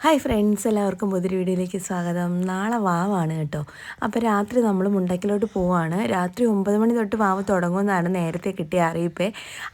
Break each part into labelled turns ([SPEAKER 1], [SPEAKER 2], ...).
[SPEAKER 1] Hi friends, എല്ലാവർക്കും പുതിയൊരു വീഡിയോയിലേക്ക് സ്വാഗതം. നാളെ വാവാണ് കേട്ടോ. അപ്പോൾ രാത്രി നമ്മൾ മുണ്ടക്കിലോട്ട് പോവാണ്. രാത്രി 9 മണി തൊട്ട് വാവ് തുടങ്ങുമെന്നാണ് നേരത്തെ കിട്ടിയ അറിയിപ്പ്.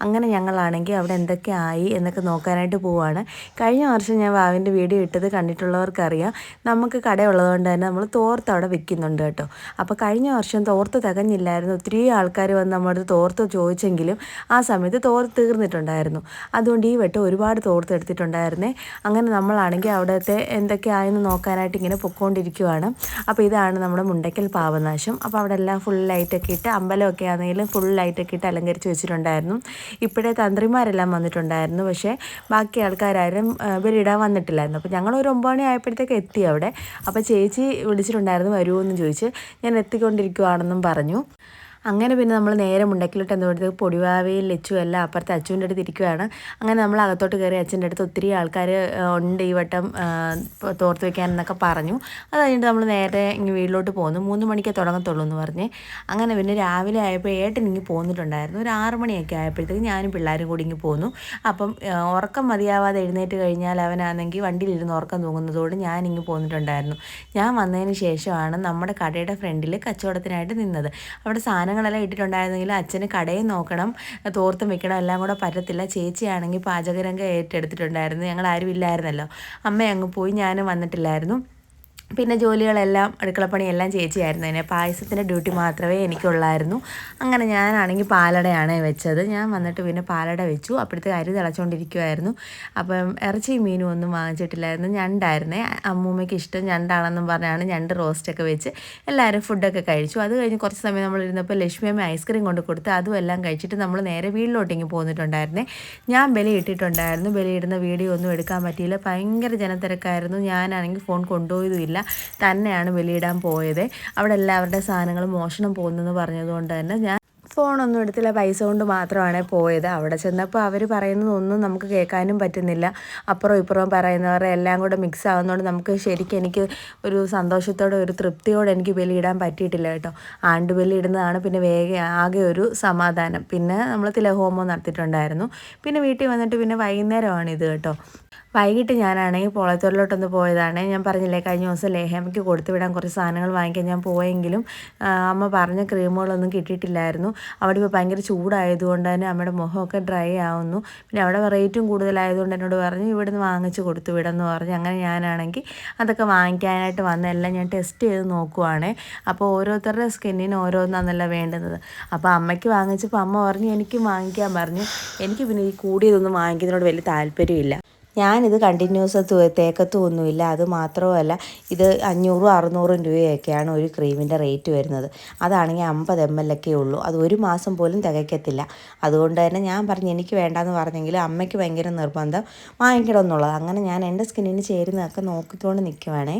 [SPEAKER 1] അങ്ങനെ ഞങ്ങളാണെങ്കിൽ അവിടെ എന്തൊക്കെ ആയി എന്നൊക്കെ നോക്കാനായിട്ട് പോവാണ്. കഴിഞ്ഞ വർഷം ഞാൻ വാവിൻ്റെ വീഡിയോ ഇട്ടത് കണ്ടിട്ടുള്ളവർക്കറിയാം. നമുക്ക് കടയുള്ളതുകൊണ്ട് തന്നെ നമ്മൾ തോർത്ത് അവിടെ വിൽക്കുന്നുണ്ട് കേട്ടോ. അപ്പോൾ കഴിഞ്ഞ വർഷം തോർത്ത് തികഞ്ഞില്ലായിരുന്നു. ഒത്തിരി ആൾക്കാർ വന്ന് നമ്മുടെ തോർത്ത് ചോദിച്ചെങ്കിലും ആ സമയത്ത് തോർത്ത് തീർന്നിട്ടുണ്ടായിരുന്നു. അതുകൊണ്ട് ഈ വട്ടം ഒരുപാട് തോർത്ത് എടുത്തിട്ടുണ്ടായിരുന്നേ. അങ്ങനെ നമ്മളാണെങ്കിൽ അവിടെ എന്തൊക്കെയായെന്ന് നോക്കാനായിട്ട് ഇങ്ങനെ പൊയ്ക്കൊണ്ടിരിക്കുവാണ്. അപ്പോൾ ഇതാണ് നമ്മുടെ മുണ്ടയ്ക്കൽ പാവനാശം. അപ്പോൾ അവിടെ എല്ലാം ഫുൾ ലൈറ്റൊക്കെ ഇട്ട്, അമ്പലമൊക്കെ ആണെങ്കിലും ഫുൾ ലൈറ്റൊക്കെ ഇട്ട് അലങ്കരിച്ച് വെച്ചിട്ടുണ്ടായിരുന്നു. ഇപ്പോഴേ തന്ത്രിമാരെല്ലാം വന്നിട്ടുണ്ടായിരുന്നു. പക്ഷേ ബാക്കി ആൾക്കാരും ബലിയിടാൻ വന്നിട്ടില്ലായിരുന്നു. അപ്പോൾ ഞങ്ങൾ ഒരു 9 മണി ആയപ്പോഴത്തേക്ക് എത്തി അവിടെ. അപ്പോൾ ചേച്ചി വിളിച്ചിട്ടുണ്ടായിരുന്നു, വരുമോ എന്ന് ചോദിച്ച്. ഞാൻ എത്തിക്കൊണ്ടിരിക്കുവാണെന്നും പറഞ്ഞു. അങ്ങനെ പിന്നെ നമ്മൾ നേരെ മുണ്ടക്കിലോട്ട് എന്തുകൊടുത്ത് പൊടിവാവയിൽ ലച്ചു എല്ലാം അപ്പുറത്തെ അച്ചുവിൻ്റെ അടുത്ത് ഇരിക്കുകയാണ്. അങ്ങനെ നമ്മൾ അകത്തോട്ട് കയറി അച്ഛൻ്റെ അടുത്ത് ഒത്തിരി ആൾക്കാർ ഉണ്ട് ഈ വട്ടം തോർത്ത് വയ്ക്കാനെന്നൊക്കെ പറഞ്ഞു. അത് കഴിഞ്ഞിട്ട് നമ്മൾ നേരെ ഇങ്ങനെ വീട്ടിലോട്ട് പോന്നു. 3 മണിക്കേ തുടങ്ങത്തുള്ളൂ എന്ന് പറഞ്ഞ്. അങ്ങനെ പിന്നെ രാവിലെ ആയപ്പോൾ ഏട്ടൻ ഇങ്ങ് പോന്നിട്ടുണ്ടായിരുന്നു. ഒരു 6 മണിയൊക്കെ ആയപ്പോഴത്തേക്ക് ഞാനും പിള്ളേരും കൂടി ഇങ്ങ് പോന്നു. അപ്പം ഉറക്കം മതിയാവാതെ എഴുന്നേറ്റ് കഴിഞ്ഞാൽ അവനാണെങ്കിൽ വണ്ടിയിലിരുന്ന് ഉറക്കം തൂങ്ങുന്നതോട് ഞാനിങ്ങ് പോന്നിട്ടുണ്ടായിരുന്നു. ഞാൻ വന്നതിന് ശേഷമാണ് നമ്മുടെ കടയുടെ ഫ്രണ്ടിൽ കച്ചവടത്തിനായിട്ട് നിന്നത്. അവിടെ സാധനങ്ങളെല്ലാം ഇട്ടിട്ടുണ്ടായിരുന്നെങ്കിൽ അച്ഛന് കടയിൽ നോക്കണം, തോർത്തും വെക്കണം, എല്ലാം കൂടെ പറ്റത്തില്ല. ചേച്ചിയാണെങ്കിൽ പാചകരംഗം ഏറ്റെടുത്തിട്ടുണ്ടായിരുന്നു. ഞങ്ങൾ ആരും ഇല്ലായിരുന്നല്ലോ. അമ്മ അങ്ങ് പോയി, ഞാനും വന്നിട്ടില്ലായിരുന്നു. പിന്നെ ജോലികളെല്ലാം അടുക്കളപ്പണിയെല്ലാം ചേച്ചിയായിരുന്നു. അതിനെ പായസത്തിൻ്റെ ഡ്യൂട്ടി മാത്രമേ എനിക്കുള്ളായിരുന്നു. അങ്ങനെ ഞാനാണെങ്കിൽ പാലടയാണ് വെച്ചത്. ഞാൻ വന്നിട്ട് പിന്നെ പാലട വെച്ചു. അപ്പോഴത്തെ അരി തിളച്ചുകൊണ്ടിരിക്കുമായിരുന്നു. അപ്പം ഇറച്ചിയും മീനും ഒന്നും വാങ്ങിച്ചിട്ടില്ലായിരുന്നു. ഞണ്ടായിരുന്നേ. അമ്മൂമ്മയ്ക്ക് ഇഷ്ടം ഞണ്ടാണെന്നും പറഞ്ഞാണ് ഞണ്ട് റോസ്റ്റൊക്കെ വെച്ച് എല്ലാവരും ഫുഡൊക്കെ കഴിച്ചു. അത് കഴിഞ്ഞ് കുറച്ച് സമയം നമ്മളിരുന്നപ്പോൾ ലക്ഷ്മിയമ്മ ഐസ്ക്രീം കൊണ്ട് കൊടുത്ത് അതും എല്ലാം കഴിച്ചിട്ട് നമ്മൾ നേരെ വീട്ടിലോട്ടിങ്ങ് പോന്നിട്ടുണ്ടായിരുന്നേ. ഞാൻ ബലിയിട്ടിട്ടുണ്ടായിരുന്നു. ബലിയിടുന്ന വീഡിയോ ഒന്നും എടുക്കാൻ പറ്റിയില്ല. ഭയങ്കര ജനത്തിരക്കായിരുന്നു. ഞാനാണെങ്കിൽ ഫോൺ കൊണ്ടുപോയതുമില്ല. തന്നെയാണ് ബലിയിടാൻ പോയത്. അവിടെ എല്ലാവരുടെ സാധനങ്ങൾ മോഷണം പോകുന്നെന്ന് പറഞ്ഞതുകൊണ്ട് തന്നെ ഞാൻ ഫോണൊന്നും എടുത്തില്ല. പൈസ കൊണ്ട് മാത്രമാണ് പോയത്. അവിടെ ചെന്നപ്പോൾ അവർ പറയുന്നതൊന്നും നമുക്ക് കേൾക്കാനും പറ്റുന്നില്ല. അപ്പുറം ഇപ്പുറം പറയുന്നവരെ എല്ലാം കൂടെ മിക്സ് ആകുന്നതുകൊണ്ട് നമുക്ക് ശരിക്കും എനിക്ക് ഒരു സന്തോഷത്തോടെ ഒരു തൃപ്തിയോടെ എനിക്ക് ബലിയിടാൻ പറ്റിയിട്ടില്ല കേട്ടോ. ആണ്ടുബലി ഇടുന്നതാണ് പിന്നെ ആകെ ഒരു സമാധാനം. പിന്നെ നമ്മൾ തിലഹോമം നടത്തിയിട്ടുണ്ടായിരുന്നു. പിന്നെ വീട്ടിൽ വന്നിട്ട് പിന്നെ വൈകുന്നേരമാണിത് കേട്ടോ. വൈകിട്ട് ഞാനാണെങ്കിൽ പോളത്തോറിലോട്ടൊന്ന് പോയതാണ്. ഞാൻ പറഞ്ഞില്ലേ, കഴിഞ്ഞ ദിവസം ലേഹമ്മയ്ക്ക് കൊടുത്തു വിടാൻ കുറച്ച് സാധനങ്ങൾ വാങ്ങിക്കാൻ ഞാൻ പോയെങ്കിലും അമ്മ പറഞ്ഞ ക്രീമുകളൊന്നും കിട്ടിയിട്ടില്ലായിരുന്നു. അവിടെ ഇപ്പോൾ ഭയങ്കര ചൂടായതുകൊണ്ട് തന്നെ അമ്മയുടെ മുഖമൊക്കെ ഡ്രൈ ആവുന്നു. പിന്നെ അവിടെ റേറ്റും കൂടുതലായതുകൊണ്ട് എന്നോട് പറഞ്ഞു ഇവിടുന്ന് വാങ്ങിച്ച് കൊടുത്തു വിടെന്ന് പറഞ്ഞു. അങ്ങനെ ഞാനാണെങ്കിൽ അതൊക്കെ വാങ്ങിക്കാനായിട്ട് വന്നെല്ലാം ഞാൻ ടെസ്റ്റ് ചെയ്ത് നോക്കുവാണേ. അപ്പോൾ ഓരോരുത്തരുടെ സ്കിന്നിന് ഓരോന്നാന്നല്ല വേണ്ടുന്നത്. അപ്പോൾ അമ്മയ്ക്ക് വാങ്ങിച്ചപ്പോൾ അമ്മ പറഞ്ഞു എനിക്കും വാങ്ങിക്കാൻ പറഞ്ഞു. എനിക്ക് പിന്നെ ഈ കൂടിയതൊന്നും വാങ്ങിക്കുന്നതിനോട് വലിയ താല്പര്യമില്ല. ഞാനിത് കണ്ടിന്യൂസ് തേക്കത്തൊന്നുമില്ല. അത് മാത്രമല്ല, ഇത് 500-600 രൂപയൊക്കെയാണ് ഒരു ക്രീമിൻ്റെ റേറ്റ് വരുന്നത്. അതാണെങ്കിൽ 50 ml ഒക്കെ ഉള്ളൂ. അത് ഒരു മാസം പോലും തികയ്ക്കത്തില്ല. അതുകൊണ്ട് തന്നെ ഞാൻ പറഞ്ഞു എനിക്ക് വേണ്ടാന്ന് പറഞ്ഞെങ്കിൽ അമ്മയ്ക്ക് ഭയങ്കര നിർബന്ധം വാങ്ങിക്കണമെന്നുള്ളത്. അങ്ങനെ ഞാൻ എൻ്റെ സ്കിന്നിന് ചേരുന്നതൊക്കെ നോക്കിക്കൊണ്ട് നിൽക്കുവാണേ.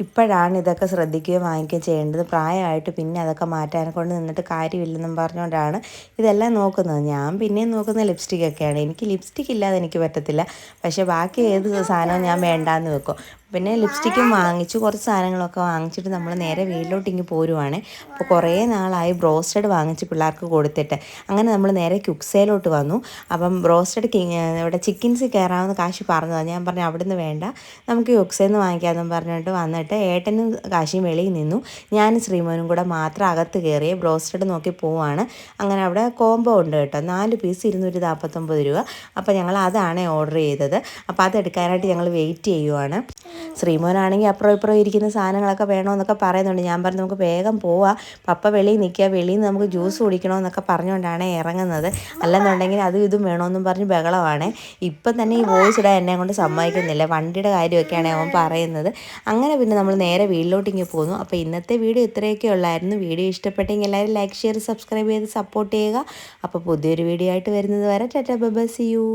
[SPEAKER 1] ഇപ്പോഴാണ് ഇതൊക്കെ ശ്രദ്ധിക്കുകയും വാങ്ങിക്കുകയും ചെയ്യേണ്ടത്. പ്രായമായിട്ട് പിന്നെ അതൊക്കെ മാറ്റാനെ കൊണ്ട് നിന്നിട്ട് കാര്യമില്ലെന്നും പറഞ്ഞുകൊണ്ടാണ് ഇതെല്ലാം നോക്കുന്നത്. ഞാൻ പിന്നെയും നോക്കുന്ന ലിപ്സ്റ്റിക്കൊക്കെയാണ്. എനിക്ക് ലിപ്സ്റ്റിക്ക് ഇല്ലാതെ എനിക്ക് പറ്റത്തില്ല. പക്ഷേ ബാക്കി ഏത് സാധനവും ഞാൻ വേണ്ടാന്ന് വെക്കും. പിന്നെ ലിപ്സ്റ്റിക്കും വാങ്ങിച്ചു, കുറച്ച് സാധനങ്ങളൊക്കെ വാങ്ങിച്ചിട്ട് നമ്മൾ നേരെ വീട്ടിലോട്ടിങ്ങ് പോരുവാണ്. അപ്പോൾ കുറേ നാളായി ബ്രോസ്റ്റഡ് വാങ്ങിച്ച് പിള്ളേർക്ക് കൊടുത്തിട്ട്. അങ്ങനെ നമ്മൾ നേരെ ക്യുക്സയിലോട്ട് വന്നു. അപ്പം ബ്രോസ്റ്റഡ് ഇവിടെ ചിക്കൻസ് കയറാവുന്ന കാശി പറഞ്ഞതാണ്. ഞാൻ പറഞ്ഞു അവിടുന്ന് വേണ്ട, നമുക്ക് ക്യുക്സയിൽ നിന്ന് വാങ്ങിക്കാമെന്നും പറഞ്ഞിട്ട് വന്നിട്ട് ഏട്ടനും കാശിയും വെളിയിൽ നിന്നു. ഞാനും ശ്രീമോനും കൂടെ മാത്രം അകത്ത് കയറി ബ്രോസ്റ്റഡ് നോക്കി പോവാണ്. അങ്ങനെ അവിടെ കോംബോ ഉണ്ട് കേട്ടോ. 4 പീസ് 249 രൂപ. അപ്പോൾ ഞങ്ങൾ അതാണ് ഓർഡർ ചെയ്തത്. അപ്പോൾ അതെടുക്കാനായിട്ട് ഞങ്ങൾ വെയിറ്റ് ചെയ്യുവാണ്. ശ്രീമോനാണെങ്കിൽ അപ്പുറം ഇപ്പുറം ഇരിക്കുന്ന സാധനങ്ങളൊക്കെ വേണമെന്നൊക്കെ പറയുന്നുണ്ട്. ഞാൻ പറഞ്ഞു നമുക്ക് വേഗം പോവാം, പപ്പ വെളിയിൽ നിൽക്കുക, വെളിയിൽ നിന്ന് നമുക്ക് ജ്യൂസ് കുടിക്കണമെന്നൊക്കെ പറഞ്ഞുകൊണ്ടാണ് ഇറങ്ങുന്നത്. അല്ലെന്നുണ്ടെങ്കിൽ അതും ഇതും വേണമെന്നും പറഞ്ഞ് ബഹളമാണ്. ഇപ്പം തന്നെ ഈ വോയിസ് ഇടാൻ എന്നെ കൊണ്ട് സമ്മതിക്കുന്നില്ല. വണ്ടിയുടെ കാര്യമൊക്കെയാണ് അവൻ പറയുന്നത്. അങ്ങനെ പിന്നെ നമ്മൾ നേരെ വീട്ടിലോട്ടിങ്ങ് പോന്നു. അപ്പോൾ ഇന്നത്തെ വീഡിയോ ഇത്രയൊക്കെ ഉള്ളായിരുന്നു. വീഡിയോ ഇഷ്ടപ്പെട്ടെങ്കിൽ എല്ലാവരും ലൈക്ക്, ഷെയർ, സബ്സ്ക്രൈബ് ചെയ്ത് സപ്പോർട്ട് ചെയ്യുക. അപ്പോൾ പുതിയൊരു വീഡിയോ ആയിട്ട് വരുന്നത് വരെ ta ta bye bye, see U.